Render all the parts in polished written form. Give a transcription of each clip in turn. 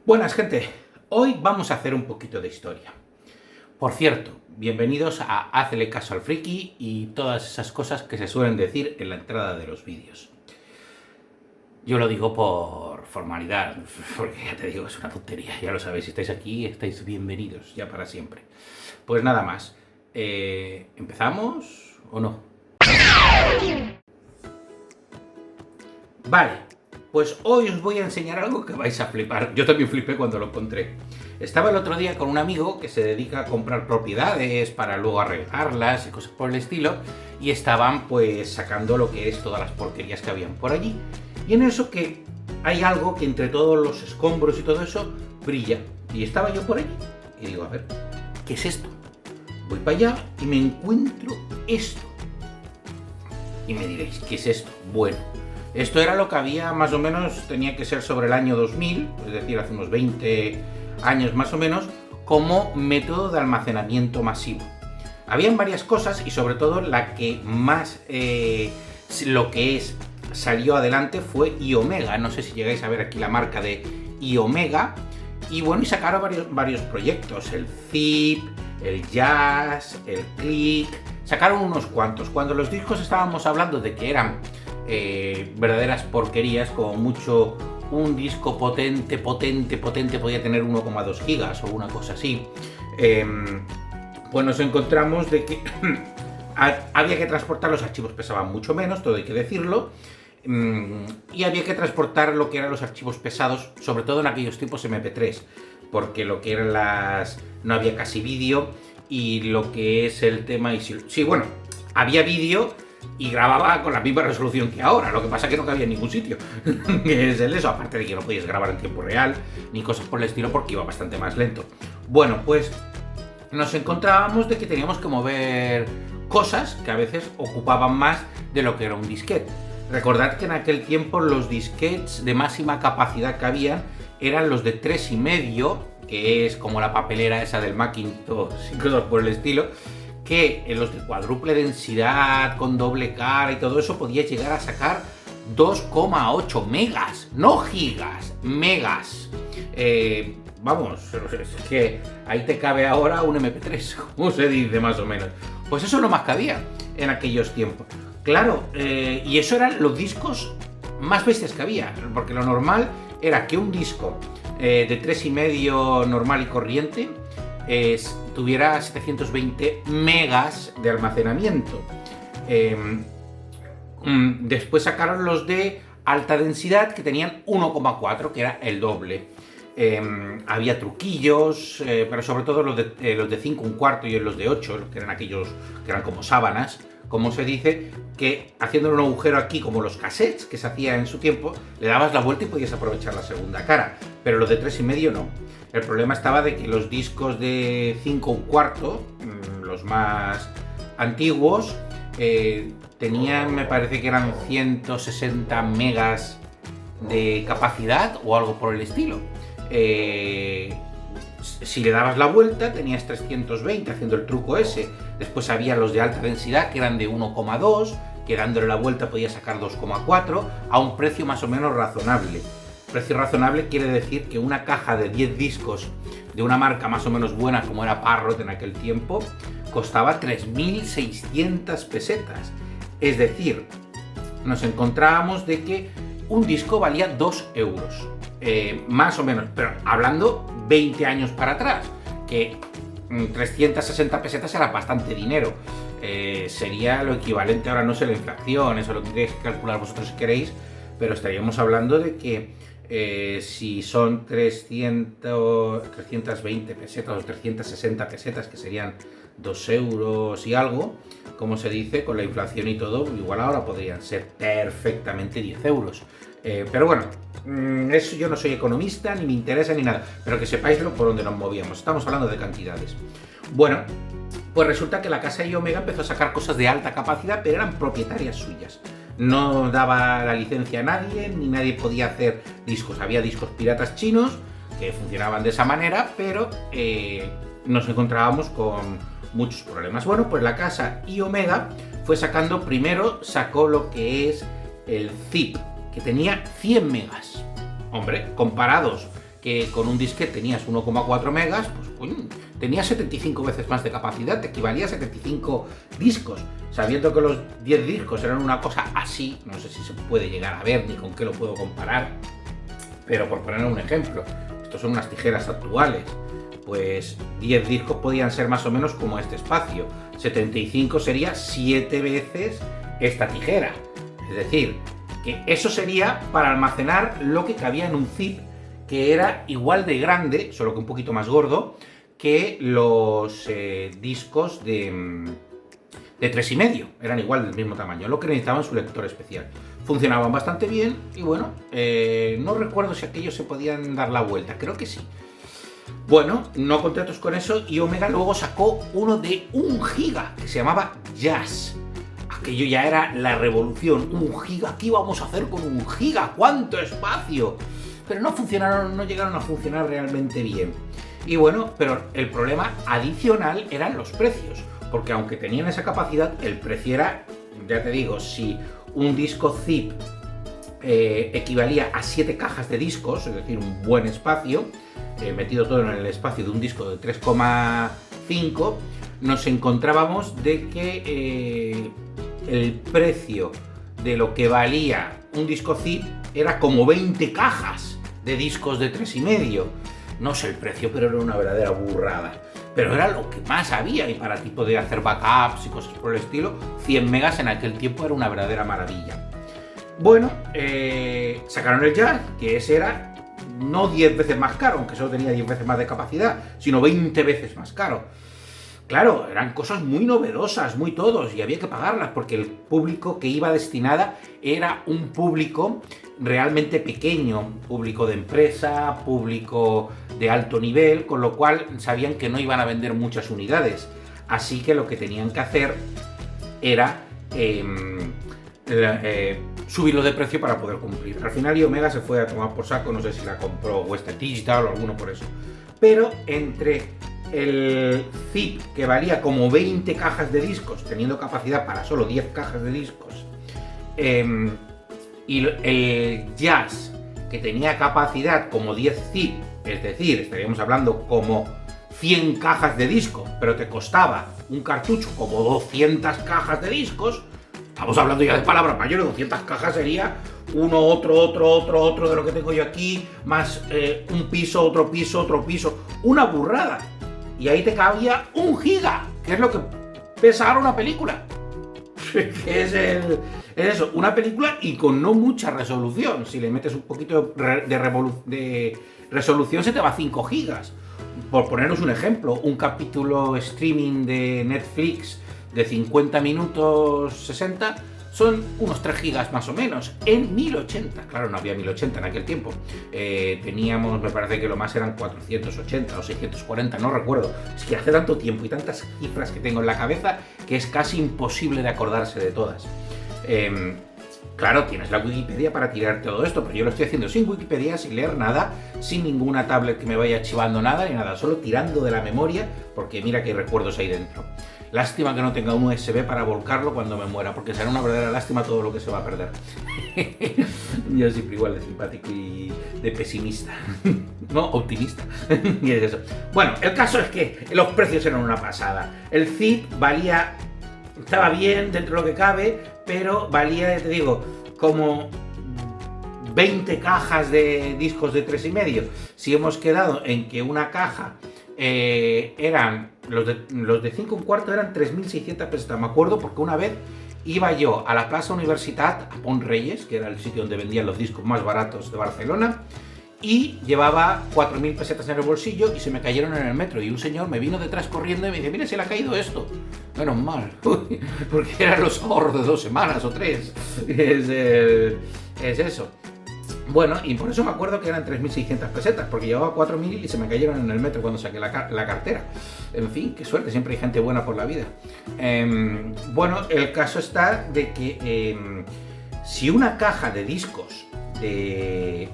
Buenas, gente. Hoy vamos a hacer un poquito de historia. Por cierto, bienvenidos a Hazle caso al friki y todas esas cosas que se suelen decir en la entrada de los vídeos. Yo lo digo por formalidad, porque ya te digo, es una tontería. Ya lo sabéis, si estáis aquí, estáis bienvenidos ya para siempre. Pues nada más. ¿Empezamos o no? Vale. Pues hoy os voy a enseñar algo que vais a flipar. Yo también flipé cuando lo encontré. Estaba el otro día con un amigo que se dedica a comprar propiedades para luego arreglarlas y cosas por el estilo, y estaban pues sacando lo que es todas las porquerías que habían por allí. Y en eso que hay algo que entre todos los escombros y todo eso brilla. Y estaba yo por allí y digo, a ver, ¿qué es esto? Voy para allá y me encuentro esto. Y me diréis, ¿qué es esto? Bueno, esto era lo que había más o menos, tenía que ser sobre el año 2000, es decir, hace unos 20 años más o menos, como método de almacenamiento masivo. Habían varias cosas y sobre todo la que más salió adelante fue iOmega. No sé si llegáis a ver aquí la marca de iOmega. Y bueno, y sacaron varios proyectos, el Zip, el Jazz, el Click, sacaron unos cuantos. Cuando los discos estábamos hablando de que eran verdaderas porquerías, como mucho un disco potente podía tener 1,2 gigas o una cosa así, pues nos encontramos de que había que transportar, los archivos pesaban mucho menos, todo hay que decirlo, y había que transportar lo que eran los archivos pesados, sobre todo en aquellos tipos MP3, porque lo que eran no había casi vídeo, y lo que es el tema, sí, bueno, había vídeo y grababa con la misma resolución que ahora, lo que pasa es que no cabía en ningún sitio. Es el eso, aparte de que no podías grabar en tiempo real ni cosas por el estilo porque iba bastante más lento. Bueno, pues nos encontrábamos de que teníamos que mover cosas que a veces ocupaban más de lo que era un disquete. Recordad que en aquel tiempo los disquetes de máxima capacidad que habían eran los de 3,5, que es como la papelera esa del Macintosh y cosas por el estilo, que en los de cuádruple densidad, con doble cara y todo eso, podías llegar a sacar 2,8 megas, no gigas, megas. Vamos, es que ahí te cabe ahora un MP3, como se dice más o menos. Pues eso no más cabía en aquellos tiempos. Claro, y eso eran los discos más bestias que había, porque lo normal era que un disco de 3,5 normal y corriente tuviera 720 megas de almacenamiento. Después sacaron los de alta densidad que tenían 1,4, que era el doble. Había truquillos, pero sobre todo los de 5, un cuarto y los de 8, que eran aquellos que eran como sábanas, como se dice, que haciendo un agujero aquí, como los cassettes que se hacía en su tiempo, le dabas la vuelta y podías aprovechar la segunda cara, pero los de 3,5 no. El problema estaba de que los discos de 5 un cuarto, los más antiguos, tenían, me parece que eran 160 megas de capacidad o algo por el estilo. Si le dabas la vuelta tenías 320 haciendo el truco ese. Después había los de alta densidad que eran de 1,2, que dándole la vuelta podías sacar 2,4 a un precio más o menos razonable. Precio razonable quiere decir que una caja de 10 discos de una marca más o menos buena como era Parrot en aquel tiempo costaba 3.600 pesetas. Es decir, nos encontrábamos de que un disco valía 2 euros. Más o menos, pero hablando 20 años para atrás, que 360 pesetas era bastante dinero. Sería lo equivalente, ahora no sé la inflación, eso lo tendréis que calcular vosotros si queréis, pero estaríamos hablando de que si son 320 pesetas o 360 pesetas, que serían 2 euros y algo, como se dice, con la inflación y todo, igual ahora podrían ser perfectamente 10 euros. Pero bueno, eso yo no soy economista, ni me interesa ni nada, pero que sepáislo por donde nos movíamos, estamos hablando de cantidades. Bueno, pues resulta que la casa iOmega empezó a sacar cosas de alta capacidad, pero eran propietarias suyas. No daba la licencia a nadie, ni nadie podía hacer discos. Había discos piratas chinos que funcionaban de esa manera, pero nos encontrábamos con muchos problemas. Bueno, pues la casa iOmega fue sacando, primero sacó lo que es el Zip, que tenía 100 megas. Hombre, comparados que con un disquete tenías 1,4 megas, pues coño, tenías 75 veces más de capacidad, te equivalía a 75 discos. Sabiendo que los 10 discos eran una cosa así, no sé si se puede llegar a ver ni con qué lo puedo comparar, pero por poner un ejemplo, estos son unas tijeras actuales, pues 10 discos podían ser más o menos como este espacio, 75 sería 7 veces esta tijera, es decir, que eso sería para almacenar lo que cabía en un zip, que era igual de grande, solo que un poquito más gordo, que los discos de 3,5, eran igual del mismo tamaño, lo que necesitaban su lector especial. Funcionaban bastante bien y bueno, no recuerdo si aquellos se podían dar la vuelta, creo que sí. Bueno, no contentos con eso, iOmega luego sacó uno de 1 giga que se llamaba Jazz. Aquello ya era la revolución, 1 giga, ¿qué íbamos a hacer con 1 giga? ¡Cuánto espacio! Pero no funcionaron, no llegaron a funcionar realmente bien. Y bueno, pero el problema adicional eran los precios, porque aunque tenían esa capacidad, el precio era, ya te digo, si un disco zip equivalía a 7 cajas de discos, es decir, un buen espacio, metido todo en el espacio de un disco de 3,5, nos encontrábamos de que el precio de lo que valía un disco zip era como 20 cajas de discos de 3,5. No sé el precio, pero era una verdadera burrada. Pero era lo que más había, y para ti poder hacer backups y cosas por el estilo, 100 megas en aquel tiempo era una verdadera maravilla. Bueno, sacaron el Jazz, que ese era no 10 veces más caro, aunque solo tenía 10 veces más de capacidad, sino 20 veces más caro. Claro, eran cosas muy novedosas, muy todos, y había que pagarlas, porque el público que iba destinada era un público realmente pequeño, público de empresa, público de alto nivel, con lo cual sabían que no iban a vender muchas unidades. Así que lo que tenían que hacer era subirlo de precio para poder cumplir. Al final iOmega se fue a tomar por saco, no sé si la compró Western Digital o alguno por eso. Pero entre el zip, que valía como 20 cajas de discos, teniendo capacidad para solo 10 cajas de discos, y el Jazz, que tenía capacidad como 10 zip, es decir, estaríamos hablando como 100 cajas de disco, pero te costaba un cartucho como 200 cajas de discos, estamos hablando ya de palabras mayores, 200 cajas sería uno, otro de lo que tengo yo aquí, más un piso, otro piso, una burrada. Y ahí te cabía 1 giga, que es lo que pesa ahora una película. Es eso, una película y con no mucha resolución. Si le metes un poquito de resolución se te va a 5 gigas. Por poneros un ejemplo, un capítulo streaming de Netflix de 50 minutos 60 son unos 3 gigas más o menos, en 1080. Claro, no había 1080 en aquel tiempo. Teníamos, me parece que lo más eran 480 o 640, no recuerdo. Es que hace tanto tiempo y tantas cifras que tengo en la cabeza que es casi imposible de acordarse de todas. Claro, tienes la Wikipedia para tirar todo esto, pero yo lo estoy haciendo sin Wikipedia, sin leer nada, sin ninguna tablet que me vaya archivando nada ni nada, solo tirando de la memoria, porque mira que hay recuerdos ahí dentro. Lástima que no tenga un USB para volcarlo cuando me muera, porque será una verdadera lástima todo lo que se va a perder. Yo siempre igual de simpático y de pesimista, no optimista. Y es eso. Bueno, el caso es que los precios eran una pasada. El zip valía, estaba bien dentro de lo que cabe, pero valía, te digo, como 20 cajas de discos de 3,5. Si hemos quedado en que una caja eran los de 5,25 eran 3.600 pesetas, me acuerdo, porque una vez iba yo a la Plaza Universitat, a Pont Reyes, que era el sitio donde vendían los discos más baratos de Barcelona, y llevaba 4.000 pesetas en el bolsillo y se me cayeron en el metro, y un señor me vino detrás corriendo y me dice: mira, se le ha caído esto. Menos mal, porque eran los ahorros de 2 semanas o 3. Es eso. Bueno, y por eso me acuerdo que eran 3.600 pesetas, porque llevaba 4.000 y se me cayeron en el metro cuando saqué la cartera. En fin, qué suerte, siempre hay gente buena por la vida. Bueno, el caso está de que si una caja de discos de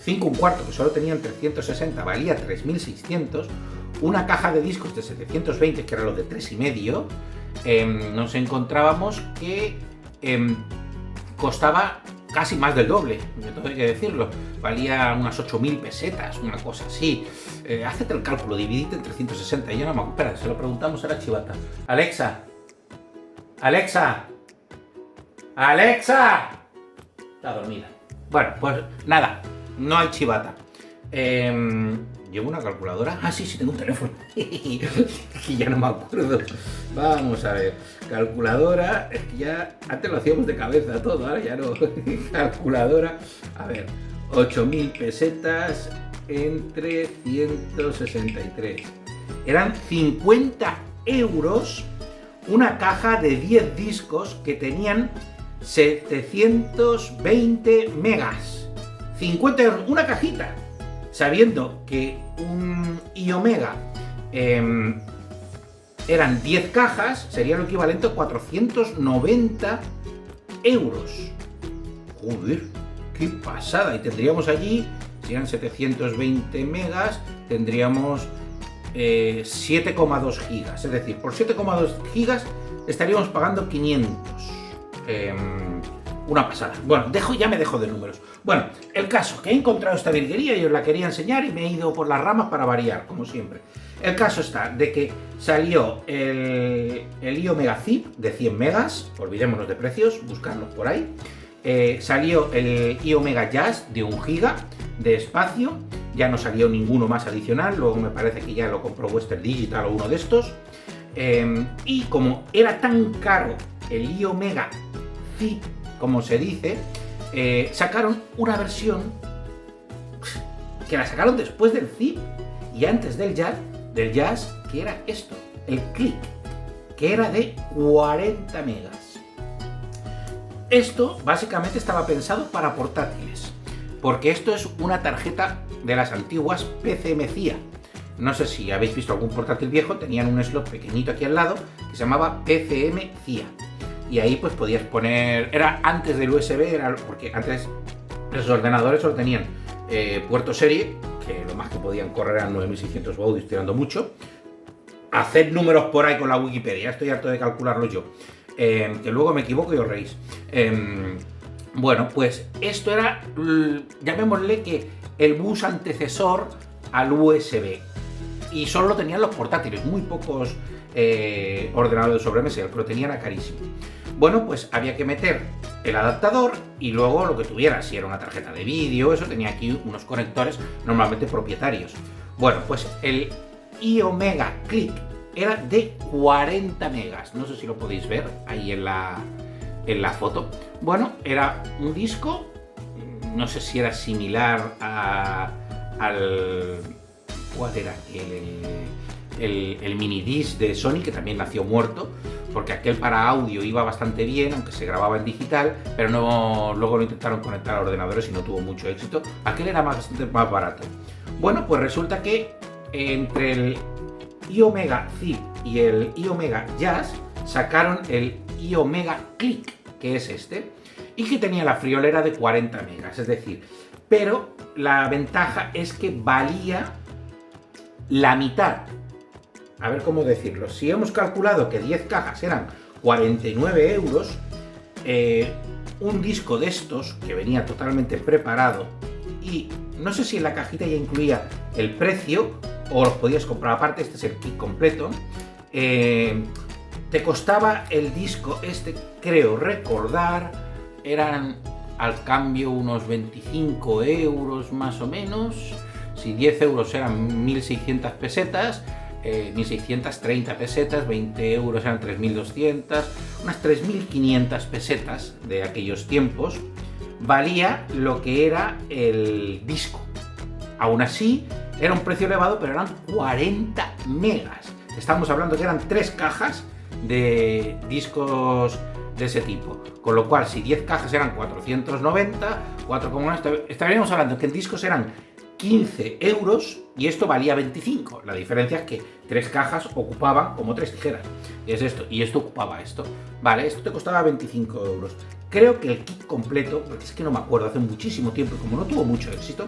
5,25, que solo tenían 360, valía 3.600, una caja de discos de 720, que era lo de 3,5, nos encontrábamos que costaba casi más del doble, me tengo que decirlo. Valía unas 8.000 pesetas, una cosa así. Hácete el cálculo, dividite entre 160. Y yo no me acuerdo. Espera, se lo preguntamos a la chivata. Alexa. Alexa. Alexa. Está dormida. Bueno, pues nada, no hay chivata. ¿Llevo una calculadora? Ah, sí, tengo un teléfono. Y ya no me acuerdo. Vamos a ver. Calculadora, es que ya antes lo hacíamos de cabeza todo, ahora ya no. Calculadora, a ver, 8.000 pesetas entre 163. Eran 50 euros una caja de 10 discos que tenían 720 megas. 50 euros, una cajita. Sabiendo que un iOmega eran 10 cajas, sería lo equivalente a 490 euros. Joder, qué pasada. Y tendríamos allí, si eran 720 megas, tendríamos 7,2 gigas. Es decir, por 7,2 gigas estaríamos pagando 500. Una pasada. Bueno, ya me dejo de números. Bueno, el caso, que he encontrado esta virguería y os la quería enseñar y me he ido por las ramas para variar, como siempre. El caso está de que salió el iOmega Zip de 100 megas, olvidémonos de precios, buscarlos por ahí. Salió el iOmega Jazz de 1 giga de espacio, ya no salió ninguno más adicional, luego me parece que ya lo compró Western Digital o uno de estos. Y como era tan caro el iOmega Zip, como se dice, sacaron una versión que la sacaron después del Zip y antes del Jazz, que era esto, el Click, que era de 40 megas. Esto básicamente estaba pensado para portátiles, porque esto es una tarjeta de las antiguas PCMCIA. No sé si habéis visto algún portátil viejo, tenían un slot pequeñito aquí al lado que se llamaba PCMCIA. Y ahí pues podías poner, era antes del USB, porque antes los ordenadores solo tenían puerto serie, que lo más que podían correr eran 9600 baudios tirando mucho. Haced números por ahí con la Wikipedia, estoy harto de calcularlo yo, que luego me equivoco y os reís. Bueno, pues esto era, llamémosle que el bus antecesor al USB. Y solo lo tenían los portátiles, muy pocos ordenadores de sobremesa, pero tenían a carísimo. Bueno, pues había que meter el adaptador y luego lo que tuviera, si era una tarjeta de vídeo, eso tenía aquí unos conectores normalmente propietarios. Bueno, pues el iOmega Click era de 40 megas, no sé si lo podéis ver ahí en la foto. Bueno, era un disco, no sé si era similar al... ¿cuál era? El mini disc de Sony, que también nació muerto, porque aquel para audio iba bastante bien, aunque se grababa en digital, pero luego lo intentaron conectar a ordenadores y no tuvo mucho éxito. Aquel era bastante más barato. Bueno, pues resulta que entre el iOmega Zip y el iOmega Jazz sacaron el iOmega Click, que es este, y que tenía la friolera de 40 megas, es decir, pero la ventaja es que valía la mitad. A ver cómo decirlo. Si hemos calculado que 10 cajas eran 49 euros, un disco de estos, que venía totalmente preparado, y no sé si en la cajita ya incluía el precio, o los podías comprar aparte, este es el kit completo, te costaba el disco este, creo recordar, eran al cambio unos 25 euros más o menos. Si 10 euros eran 1.600 pesetas, 1.630 pesetas, 20 euros eran 3.200, unas 3.500 pesetas de aquellos tiempos, valía lo que era el disco. Aún así, era un precio elevado, pero eran 40 megas. Estamos hablando que eran 3 cajas de discos de ese tipo. Con lo cual, si 10 cajas eran 490, 4,1, estaríamos hablando que en discos eran 15 euros y esto valía 25. La diferencia es que 3 cajas ocupaban como 3 tijeras. Es esto, y esto ocupaba esto. Vale, esto te costaba 25 euros. Creo que el kit completo, porque es que no me acuerdo, hace muchísimo tiempo y como no tuvo mucho éxito,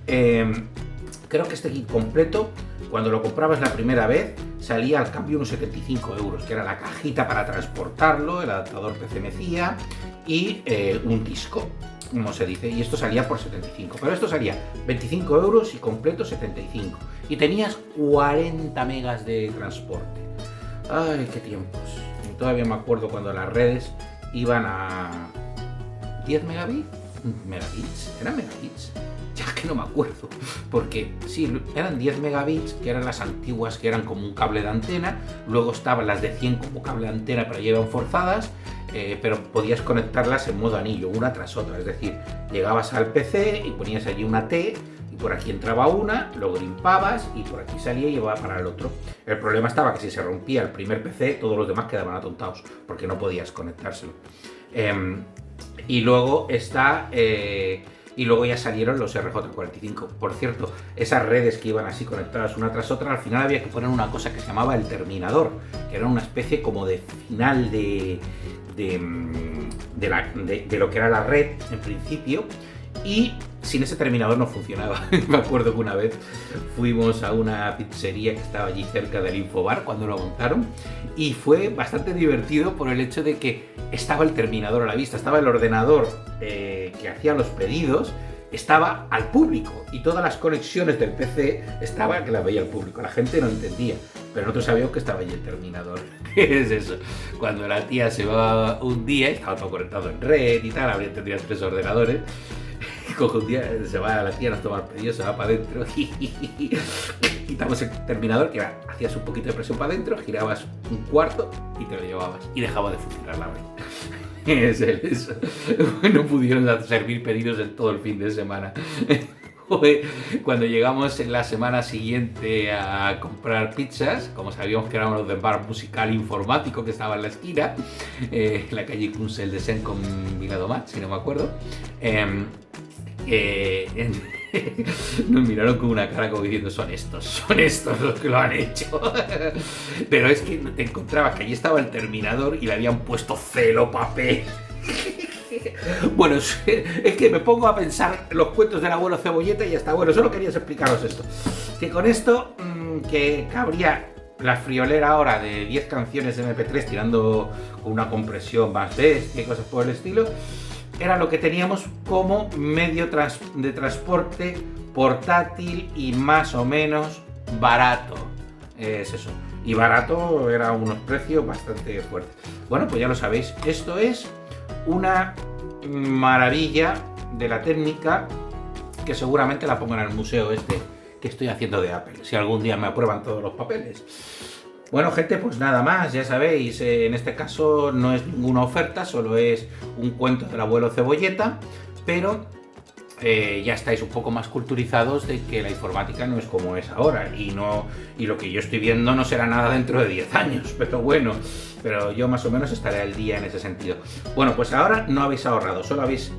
creo que este kit completo, cuando lo comprabas la primera vez, salía al cambio unos 75 euros, que era la cajita para transportarlo, el adaptador PCMCIA y un disco. como se dice, y esto salía por 75, pero esto salía 25 euros y completo 75, y tenías 40 megas de transporte. Ay, qué tiempos. Y todavía me acuerdo cuando las redes iban a 10 megabits, ¿eran megabits? Ya que no me acuerdo, porque sí, eran 10 megabits, que eran las antiguas, que eran como un cable de antena, luego estaban las de 100 como cable de antena, pero ya iban forzadas, pero podías conectarlas en modo anillo, una tras otra, es decir, llegabas al PC y ponías allí una T, y por aquí entraba una, luego limpabas y por aquí salía y iba para el otro. El problema estaba que si se rompía el primer PC, todos los demás quedaban atontados, porque no podías conectárselo. Y luego y luego ya salieron los RJ45. Por cierto, esas redes que iban así conectadas una tras otra, al final había que poner una cosa que se llamaba el terminador, que era una especie como de final de lo que era la red en principio, y sin ese terminador no funcionaba. Me acuerdo que una vez fuimos a una pizzería que estaba allí cerca del Infobar cuando lo montaron, y fue bastante divertido por el hecho de que estaba el terminador a la vista, estaba el ordenador que hacía los pedidos, estaba al público, y todas las conexiones del PC estaba que las veía el público. La gente no entendía, pero nosotros sabíamos que estaba allí el terminador. ¿Qué es eso? Cuando la tía se va un día, estaba todo conectado en red y tal, tendría 3 ordenadores. Coge un día, se va a la tía, nos toma el pedido, se va para adentro, quitamos el terminador, que hacías un poquito de presión para adentro, girabas un cuarto y te lo llevabas, y dejaba de funcionar la red. Eso. No pudieron servir pedidos en todo el fin de semana. Cuando llegamos en la semana siguiente a comprar pizzas, como sabíamos que éramos los del bar musical informático que estaba en la esquina, en la calle Kunsel de Sen con Viladomat, si no me acuerdo, nos miraron con una cara como diciendo son estos los que lo han hecho. Pero es que te encontrabas que allí estaba el terminador y le habían puesto celopapel. Bueno, es que me pongo a pensar los cuentos del abuelo Cebolleta y ya está. Bueno, solo quería explicaros esto, que con esto que cabría la friolera ahora de 10 canciones de MP3 tirando con una compresión más bestia y cosas por el estilo, era lo que teníamos como medio de transporte portátil y más o menos barato. Es eso. Y barato era unos precios bastante fuertes. Bueno, pues ya lo sabéis, esto es una maravilla de la técnica que seguramente la pongan en el museo que estoy haciendo de Apple, si algún día me aprueban todos los papeles. Bueno, gente, pues nada más, ya sabéis, en este caso no es ninguna oferta, solo es un cuento del abuelo Cebolleta, pero ya estáis un poco más culturizados de que la informática no es como es ahora, y lo que yo estoy viendo no será nada dentro de 10 años, pero bueno, pero yo más o menos estaré al día en ese sentido. Bueno, pues ahora no habéis ahorrado, solo habéis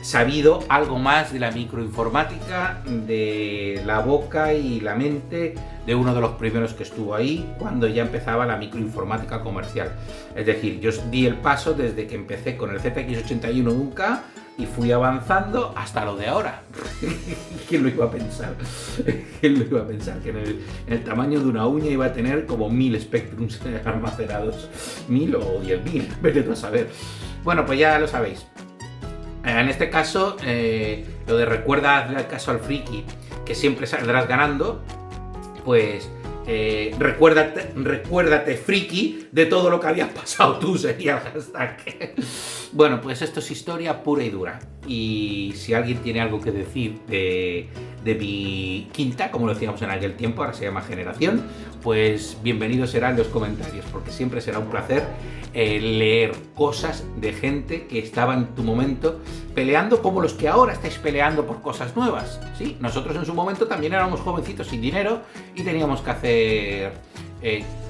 sabido algo más de la microinformática, de la boca y la mente de uno de los primeros que estuvo ahí cuando ya empezaba la microinformática comercial. Es decir, yo di el paso desde que empecé con el ZX81 de 1K y fui avanzando hasta lo de ahora. ¿Quién lo iba a pensar? ¿Quién lo iba a pensar? Que en el tamaño de una uña iba a tener como 1000 Spectrums almacenados. 1000 o 10.000, vete tú a saber. Bueno, pues ya lo sabéis. En este caso, lo de recuerda el caso al friki, que siempre saldrás ganando, pues recuérdate friki de todo lo que habías pasado tú, sería el hashtag. Bueno, pues esto es historia pura y dura. Y si alguien tiene algo que decir de mi quinta, como lo decíamos en aquel tiempo, ahora se llama generación, pues bienvenido será en los comentarios, porque siempre será un placer leer cosas de gente que estaba en tu momento peleando como los que ahora estáis peleando por cosas nuevas. ¿Sí? Nosotros en su momento también éramos jovencitos sin dinero y teníamos que hacer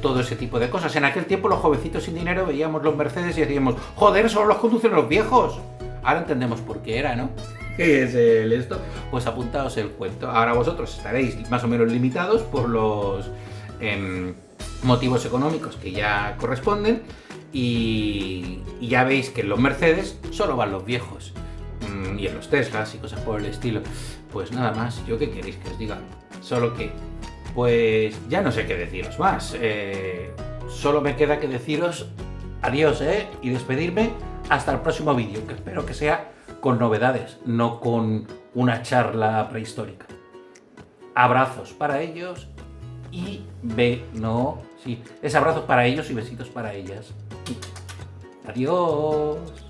todo ese tipo de cosas. En aquel tiempo los jovencitos sin dinero veíamos los Mercedes y decíamos, joder, solo los conducen los viejos. Ahora entendemos por qué era, ¿no? ¿Qué es esto? Pues apuntaos el cuento. Ahora vosotros estaréis más o menos limitados por los motivos económicos que ya corresponden, y ya veis que en los Mercedes solo van los viejos, y en los Teslas y cosas por el estilo. Pues nada más, ¿yo qué queréis que os diga? Solo que, pues ya no sé qué deciros más. Solo me queda que deciros adiós, y despedirme hasta el próximo vídeo, que espero que sea con novedades, no con una charla prehistórica. Abrazos para ellos es abrazos para ellos y besitos para ellas. Adiós.